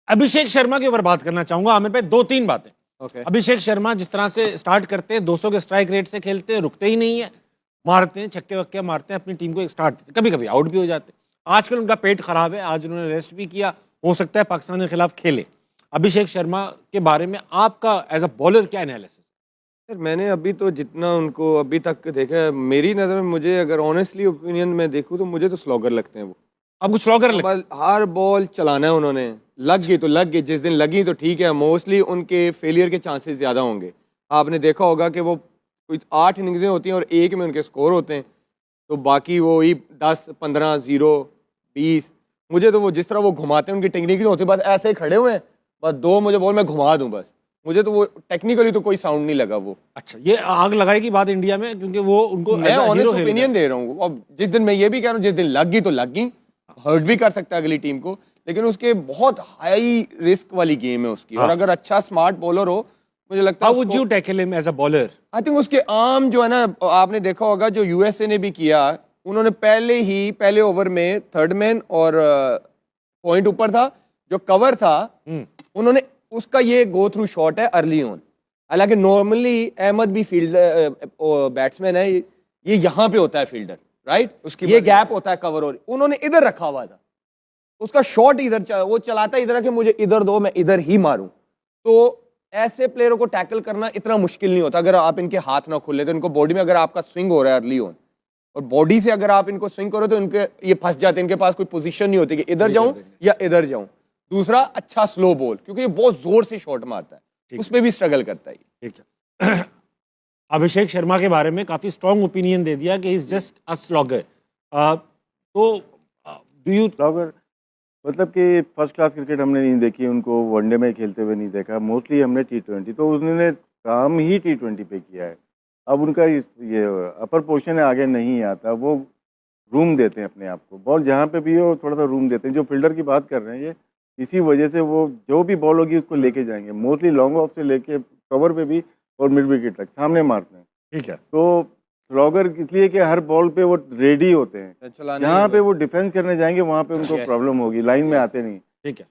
अभिषेक शर्मा के ऊपर बात करना चाहूंगा आमिर भाई, दो तीन बातें। अभिषेक शर्मा जिस तरह से स्टार्ट करते हैं, 200 के स्ट्राइक रेट से खेलते हैं, रुकते ही नहीं है, मारते हैं छक्के वक्के मारते हैं, अपनी टीम को एक स्टार्ट, कभी कभी आउट भी हो जाते हैं। आजकल उनका पेट खराब है, आज उन्होंने रेस्ट भी किया, हो सकता है पाकिस्तान के खिलाफ खेले। अभिषेक शर्मा के बारे में आपका एज अ बॉलर क्या एनालिसिस? सर मैंने अभी तो जितना उनको अभी तक देखा है, मेरी नज़र में मुझे अगर ऑनेस्टली ओपिनियन में देखूँ तो मुझे तो स्लॉगर लगते हैं वो। अब कुछ स्लॉगर लग... हर बॉल चलाना है उन्होंने, लग गई तो लग गई, जिस दिन लगी तो ठीक है, मोस्टली उनके फेलियर के चांसेस ज़्यादा होंगे। आपने देखा होगा कि वो कुछ 8 इनिंग्सें होती हैं और एक में उनके स्कोर होते हैं, तो बाकी वो ही 10, 15, 0, 20। मुझे तो वो जिस तरह वो घुमाते हैं, उनकी टेक्निक नहीं होती, बस ऐसे ही खड़े हुए हैं, बस दो मुझे बॉल मैं घुमा दूँ बस। मुझे तो वो टेक्निकली तो कोई साउंड नहीं लगा वो। अच्छा, ये आग लगाएगी बात इंडिया में, क्योंकि वो उनको मैं ऑनेस्ट ओपिनियन दे रहा हूँ। अब जिस दिन मैं ये भी कह रहा हूँ, जिस दिन लग गई तो लग गई, हर्ट भी कर सकता है अगली टीम को, लेकिन उसके बहुत हाई रिस्क वाली गेम है उसकी। और अगर अच्छा स्मार्ट बॉलर हो, मुझे लगता है would you tackle him as a bowler? I think उसके आर्म जो है ना, आपने देखा होगा जो यूएसए ने भी किया, उन्होंने पहले ओवर में थर्ड मैन और पॉइंट ऊपर था, जो कवर था उन्होंने उसका ये गो थ्रू शॉट है अर्ली ऑन। हालांकि नॉर्मली अहमद भी बैट्समैन है, ये यहाँ पे होता है फील्डर, राइट, उसकी ये गैप होता है कवर, और उन्होंने इधर रखा हुआ था, उसका शॉट इधर वो चलाता इधर है कि मुझे इधर दो, मैं इधर ही मारूं। तो ऐसे प्लेयरों को टैकल करना इतना मुश्किल नहीं होता अगर आप इनके हाथ ना खुले। तो इनको बॉडी में अगर आपका स्विंग हो रहा है अर्ली ऑन, और बॉडी से अगर आप इनको स्विंग करो तो इनके ये फंस जाते हैं, इनके पास कोई पोजीशन नहीं होती कि इधर जाऊं या इधर जाऊं। दूसरा, अच्छा स्लो बॉल, क्योंकि ये बहुत जोर से शॉट मारता है, उसमें भी स्ट्रगल करता है। ठीक है। अभिषेक शर्मा के बारे में काफी स्ट्रॉन्ग ओपिनियन दे दिया कि इज जस्ट अ स्लॉगर। तो डू यू स्लॉगर मतलब कि फर्स्ट क्लास क्रिकेट हमने नहीं देखी, उनको वनडे में खेलते हुए नहीं देखा, मोस्टली हमने T20, तो उन्होंने काम ही T20 पे किया है। अब उनका ये अपर पोर्शन है, आगे नहीं आता, वो रूम देते हैं अपने आप को, बॉल जहाँ पे भी हो थोड़ा सा रूम देते हैं। जो फील्डर की बात कर रहे हैं, ये इसी वजह से वो जो भी बॉल होगी उसको लेके जाएंगे, मोस्टली लॉन्ग ऑफ से लेके कवर पे भी और मिड विकेट तक सामने मारते हैं। ठीक है। तो स्लॉगर इसलिए कि हर बॉल पे वो रेडी होते हैं, जहाँ पे वो डिफेंस करने जाएंगे वहाँ पे उनको प्रॉब्लम होगी, लाइन में आते नहीं। ठीक है।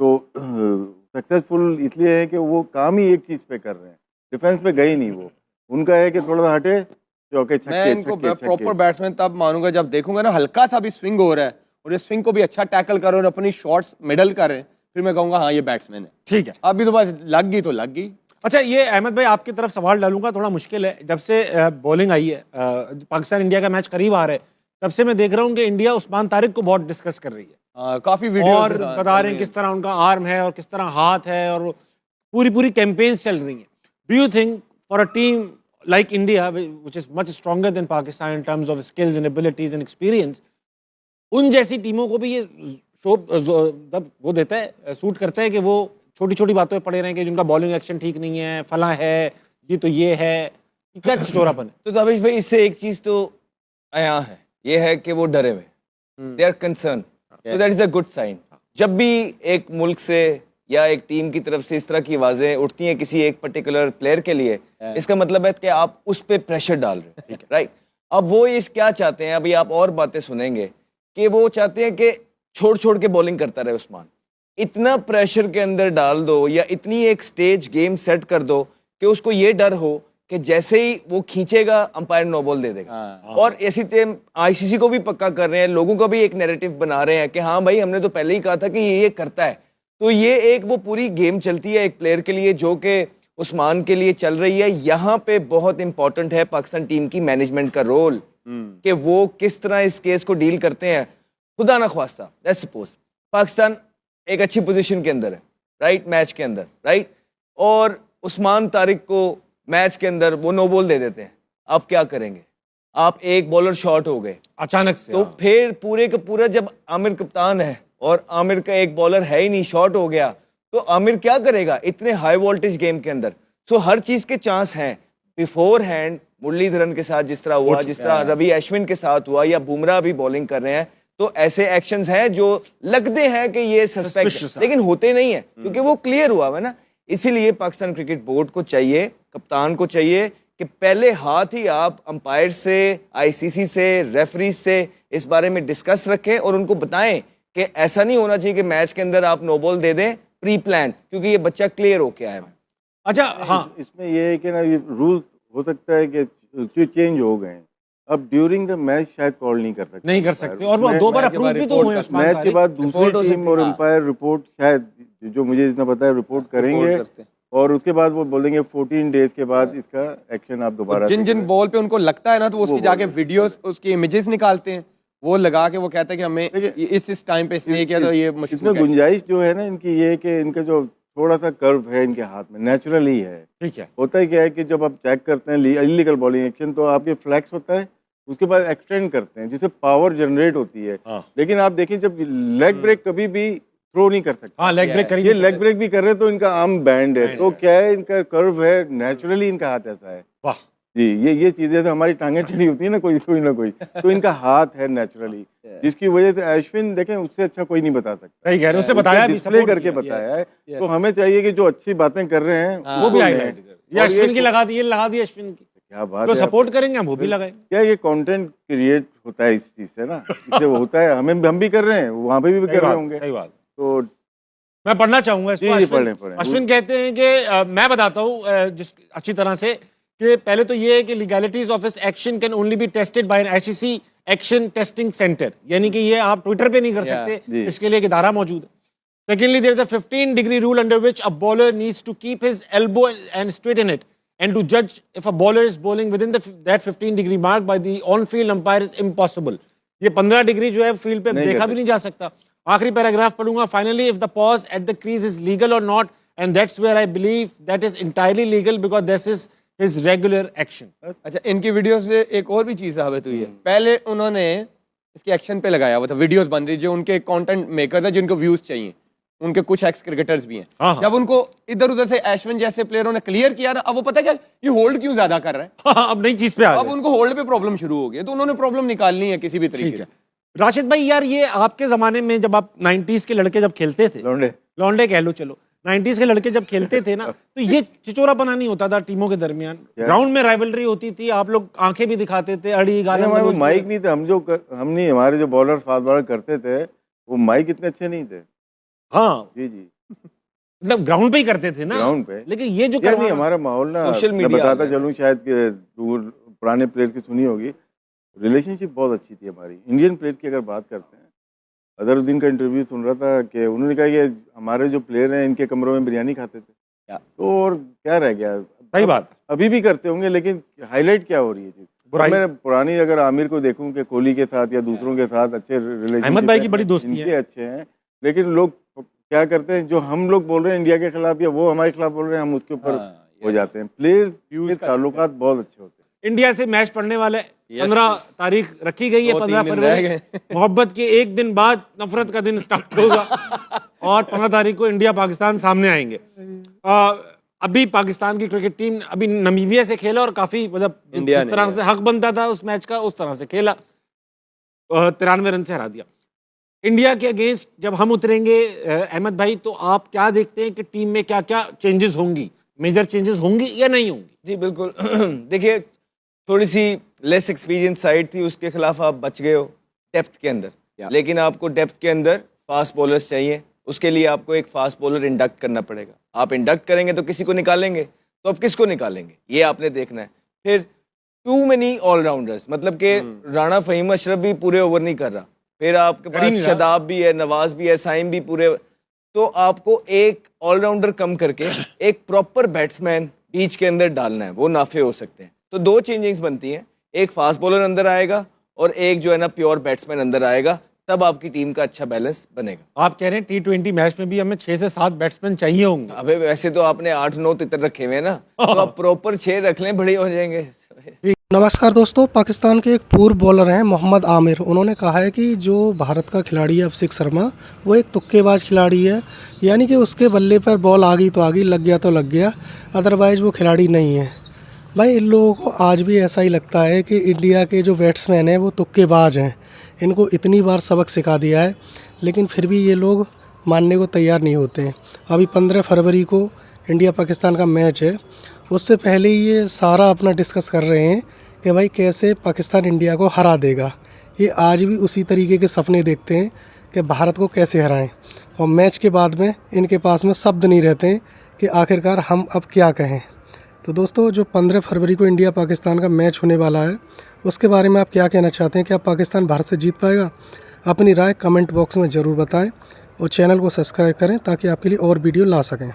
तो सक्सेसफुल इसलिए है कि वो काम ही एक चीज़ पे कर रहे हैं, डिफेंस पे गए नहीं वो। उनका है कि थोड़ा सा हटे, चौके छक्के। मैं इनको प्रॉपर बैट्समैन तब मानूंगा जब देखूंगा ना हल्का सा भी स्विंग हो रहा है और ये स्विंग को भी अच्छा टैकल कर रहे हैं और अपनी शॉट्स मिडल कर रहे हैं, फिर मैं कहूंगा हाँ ये बैट्समैन है। ठीक है। अभी तो बस लग गई तो लग गई। अच्छा, ये अहमद भाई आपकी तरफ सवाल डालूंगा, थोड़ा मुश्किल है। जब से बॉलिंग आई है, पाकिस्तान इंडिया का मैच करीब आ रहा है, तब से मैं देख रहा हूँ कि इंडिया उस्मान तारिक को बहुत डिस्कस कर रही है। काफी वीडियो और बता रहे हैं किस तरह उनका आर्म है और किस तरह हाथ है, और पूरी कैंपेन्स चल रही हैं। Do you think for a team like India, which is much stronger than Pakistan in terms of skills and abilities and experience, उन जैसी टीमों को भी ये वो देता है, सूट करता है कि वो छोटी छोटी बातों पे पड़े रहें कि जिनका बॉलिंग एक्शन ठीक नहीं है, फला है, ये तो ये है, क्या चटोरापन है? तो तबिश भाई, इससे एक चीज तो आया है, ये है कि वो डरे हुए, दे आर कंसर्न, तो that is a good sign. जब भी एक मुल्क से या एक टीम की तरफ से इस तरह की आवाजें उठती हैं किसी एक पर्टिकुलर प्लेयर के लिए, इसका मतलब है कि आप उस पर प्रेशर डाल रहे हैं, राइट। अब वो इस क्या चाहते हैं, अभी आप और बातें सुनेंगे कि वो चाहते हैं कि छोड़ छोड़ के बॉलिंग करता रहे उस्मान। इतना प्रेशर के अंदर डाल दो या इतनी एक स्टेज गेम सेट कर दो कि उसको ये डर हो कि जैसे ही वो खींचेगा अंपायर नो बॉल दे देगा। और ऐसी टीम आईसीसी को भी पक्का कर रहे हैं, लोगों का भी एक नैरेटिव बना रहे हैं कि हाँ भाई हमने तो पहले ही कहा था कि ये करता है। तो ये एक वो पूरी गेम चलती है एक प्लेयर के लिए, जो कि उस्मान के लिए चल रही है। यहाँ पे बहुत इंपॉर्टेंट है पाकिस्तान टीम की मैनेजमेंट का रोल, कि वो किस तरह इस केस को डील करते हैं। खुदा ना ख्वास्ता, लेट्स सपोज पाकिस्तान एक अच्छी पोजीशन के अंदर है, राइट, मैच के अंदर, राइट, और उस्मान तारिक को मैच के अंदर वो नो बॉल दे देते हैं, आप क्या करेंगे? आप एक बॉलर शॉर्ट हो गए अचानक से, तो फिर पूरे का पूरा, जब आमिर कप्तान है और आमिर का एक बॉलर है ही नहीं, शॉर्ट हो गया, तो आमिर क्या करेगा इतने हाई वोल्टेज गेम के अंदर? सो हर चीज के चांस हैं बिफोर हैंड। मुरलीधरन के साथ जिस तरह हुआ, जिस तरह रवि अश्विन के साथ हुआ, या बुमराह भी बॉलिंग कर रहे हैं, तो ऐसे एक्शंस हैं जो लगते हैं कि ये सस्पेक्ट, लेकिन होते नहीं है क्योंकि वो क्लियर हुआ है ना। इसीलिए पाकिस्तान क्रिकेट बोर्ड को चाहिए, कप्तान को चाहिए कि पहले हाथ ही आप अंपायर से, आईसीसी से, रेफरीज से इस बारे में डिस्कस रखें और उनको बताएं कि ऐसा नहीं होना चाहिए कि मैच के अंदर आप नो बॉल दे दें, प्री प्लान, क्योंकि ये बच्चा क्लियर होके आया है। अच्छा हाँ इसमें ये है कि ना ये रूल हो सकता है कि चेंज हो गए हैं। अब ड्यूरिंग द मैच शायद कॉल नहीं कर सकते, नहीं कर सकते, और वो 2 बार अप्रूव भी तो हुए उस्मान मैच के तारिक। बाद रिपोर्ट हो दूसरी टीम सकती और है। एम्पायर रिपोर्ट शायद, जो मुझे इतना पता है, रिपोर्ट करेंगे करते हैं। और उसके बाद वो बोलेंगे 14 डेज के बाद इसका एक्शन आप दोबारा जिन जिन बॉल पे उनको लगता है ना, तो वो उसकी वो जाके बोल वीडियोस, उसकी इमेजेस निकालते हैं, वो लगा के वो कहते हैं कि हमें देखिए, इस टाइम पे इसने किया, तो ये इसमें मशहूर है। गुंजाइश जो है ना इनकी, ये है कि इनका जो थोड़ा सा कर्व है इनके हाथ में नेचुरल ही है। ठीक है, होता है क्या है कि जब आप चेक करते हैं इलीगल बॉलिंग एक्शन, तो आपके फ्लैक्स होता है, उसके बाद एक्सटेंड करते हैं जिससे पावर जनरेट होती है। हाँ। लेकिन आप देखिए, जब लेग ब्रेक कभी भी थ्रो नहीं कर सकते, हाँ लेग ब्रेक ये करेंगे। लेग ब्रेक भी कर रहे हैं तो इनका आर्म बैंड है, तो क्या है, इनका कर्व है, नेचुरली इनका हाथ ऐसा है वाह, जी। ये चीजें तो हमारी टांगें चढ़ी होती है ना, कोई ना कोई, तो इनका हाथ है नेचुरली, जिसकी वजह से अश्विन देखें उससे अच्छा कोई नहीं बता सकता। सही कह रहे, उसने बताया भी, डिस्प्ले support करके किया। बताया है। तो हमें चाहिए कि जो अच्छी बातें कर रहे हैं वो भी लें। हाईलाइट कर, ये और अश्विन की लगा दी, ये लगा दी अश्विन की, क्या बात तो है, सपोर्ट करेंगे हम, वो भी लगाएंगे। क्या ये कंटेंट क्रिएट होता है इस चीज से ना, इससे वो होता है, हम भी कर रहे हैं, वहां पे भी सही कर रहे बात, होंगे। सही बात। तो मैं पढ़ना चाहूंगा इसको। जी, जी, अश्विन पढ़ें। अश्विन कहते हैं कि मैं बताता हूं जिस अच्छी तरह से, कि पहले तो ये है कि legalities of his action can only be tested by an ICC action testing centre, यानी कि ये आप ट्विटर पे नहीं कर सकते, जी। इसके लिए एक इदारा मौजूद है। Secondly there is a 15-degree rule under which a bowler needs to keep his elbow and straighten it, and to judge if a bowler is bowling within that 15-degree mark by the on-field umpire is impossible. ये 15 degree जो है field पे नहीं देखा कर भी नहीं जा सकता। आखिरी पैराग्राफ पढ़ूंगा। Finally if the pause at the crease is legal और not, and that's where I believe that is entirely legal because this is his regular action. अच्छा, इनकी वीडियो से एक और भी चीज साबित हुई है। पहले उन्होंने इसके एक्शन पे लगाया हुआ था, वीडियोस बन रही, जो उनके कंटेंट मेकर्स है, जिनको व्यूज चाहिए, उनके कुछ एक्स क्रिकेटर्स भी हैं। हाँ, हाँ। जब उनको इधर उधर से अश्विन जैसे प्लेयरों ने क्लियर किया ना, अब वो पता है क्या, ये होल्ड क्यों ज्यादा कर रहा है, अब नई चीज पे आ अब गए। उनको होल्ड पे प्रॉब्लम शुरू हो गई है, तो उन्होंने प्रॉब्लम निकालनी है किसी भी ठीक तरीके है से। राशिद भाई, यार ये आपके जमाने में जब आप 90s के लड़के जब खेलते थे, लौंडे लौंडे कह लो, चलो 90s के लड़के जब खेलते थे ना, तो ये चिचोरापना नहीं होता था टीमों के दरमियान, ग्राउंड में राइवलरी होती थी, आप लोग आंखें भी दिखाते थे, अड़ी गाना हमारे माइक नहीं थे, हम नहीं, हमारे जो बॉलर फास्ट बॉलर करते थे वो माइक इतने अच्छे नहीं थे। हाँ जी जी, मतलब ग्राउंड पे ही करते थे ना, ग्राउंड पे। लेकिन ये जो यार नहीं, करवाना- हमारा माहौल ना, सोशल मैं मीडिया बताता आ गया। चलूं, शायद कि दूर पुराने प्लेयर की सुनी होगी, रिलेशनशिप बहुत अच्छी थी हमारी। इंडियन प्लेयर की अगर बात करते हैं, अजहरुद्दीन का इंटरव्यू सुन रहा था कि उन्होंने कहा कि हमारे जो प्लेयर हैं इनके कमरों में बिरयानी खाते थे, तो और क्या रह गया। सही बात। अभी भी करते होंगे, लेकिन हाईलाइट क्या हो रही है चीज। बुराई। मैं पुरानी अगर आमिर को देखूं कि कोहली के साथ या दूसरों के साथ अच्छे रिलेशन, अहमद भाई की बड़ी दोस्ती है। इनके अच्छे हैं, लेकिन लोग क्या करते हैं, जो हम लोग बोल रहे हैं इंडिया के खिलाफ या वो हमारे खिलाफ बोल रहे हैं, हम उसके ऊपर हो जाते हैं। प्लेयर्स के ताल्लुकात बहुत अच्छे होते हैं। इंडिया से मैच पढ़ने वाले 15 तारीख रखी गई है, 2-3 15 दिन रह फरवरी। गए। मोहब्बत के एक दिन बाद नफरत का दिन स्टार्ट होगा और 15 तारीख को इंडिया पाकिस्तान सामने आएंगे। अभी पाकिस्तान की क्रिकेट टीम अभी नमीबिया से खेला और काफी मतलब इंडिया जिस तरह से हक बनता था उस मैच का, उस तरह से खेला, 93 रन से हरा दिया। इंडिया के अगेंस्ट जब हम उतरेंगे अहमद भाई, तो आप क्या देखते हैं कि टीम में क्या क्या चेंजेस होंगी, मेजर चेंजेस होंगी या नहीं होंगी? जी बिल्कुल। देखिए, थोड़ी सी लेस एक्सपीरियंस साइड थी, उसके खिलाफ आप बच गए हो डेप्थ के अंदर, लेकिन आपको डेप्थ के अंदर फास्ट बॉलर्स चाहिए। उसके लिए आपको एक फास्ट बॉलर इंडक्ट करना पड़ेगा। आप इंडक्ट करेंगे तो किसी को निकालेंगे, तो अब किसको निकालेंगे ये आपने देखना है। फिर टू मेनी ऑलराउंडर्स, मतलब कि राणा फहीम अशरफ भी पूरे ओवर नहीं कर रहा, फिर आपके कर ही पास नहीं रहा। शदाब भी है, नवाज भी है, साइम भी पूरे, तो आपको एक ऑलराउंडर कम करके एक प्रॉपर बैट्समैन बीच के अंदर डालना है, वो नाफे हो सकते हैं। तो दो चेंजिंग्स बनती हैं, एक फास्ट बॉलर अंदर आएगा और एक जो है ना प्योर बैट्समैन अंदर आएगा, तब आपकी टीम का अच्छा बैलेंस बनेगा। आप कह रहे हैं T20 मैच में भी हमें 6 से 7 बैट्समैन चाहिए होंगे। अबे वैसे तो आपने 8-9 तितर रखे हुए हैं ना, तो आप प्रॉपर 6 रख लें, बड़े हो जाएंगे। नमस्कार दोस्तों, पाकिस्तान के एक पूर्व बॉलर हैं मोहम्मद आमिर। उन्होंने कहा है कि जो भारत का खिलाड़ी है अभिषेक शर्मा, वो एक तुक्केबाज खिलाड़ी है, यानी कि उसके बल्ले पर बॉल आ गई तो आ गई, लग गया तो लग गया, अदरवाइज़ वो खिलाड़ी नहीं है। भाई इन लोगों को आज भी ऐसा ही लगता है कि इंडिया के जो बैट्समैन हैं वो तुक्केबाज हैं। इनको इतनी बार सबक सिखा दिया है, लेकिन फिर भी ये लोग मानने को तैयार नहीं होते हैं। अभी 15 फरवरी को इंडिया पाकिस्तान का मैच है, उससे पहले ही ये सारा अपना डिस्कस कर रहे हैं कि भाई कैसे पाकिस्तान इंडिया को हरा देगा। ये आज भी उसी तरीके के सपने देखते हैं कि भारत को कैसे हराएं, और मैच के बाद में इनके पास में शब्द नहीं रहते हैं कि आखिरकार हम अब क्या कहें। तो दोस्तों, जो 15 फरवरी को इंडिया पाकिस्तान का मैच होने वाला है, उसके बारे में आप क्या कहना चाहते हैं? क्या पाकिस्तान भारत से जीत पाएगा? अपनी राय कमेंट बॉक्स में ज़रूर बताएं और चैनल को सब्सक्राइब करें ताकि आपके लिए और वीडियो ला सकें।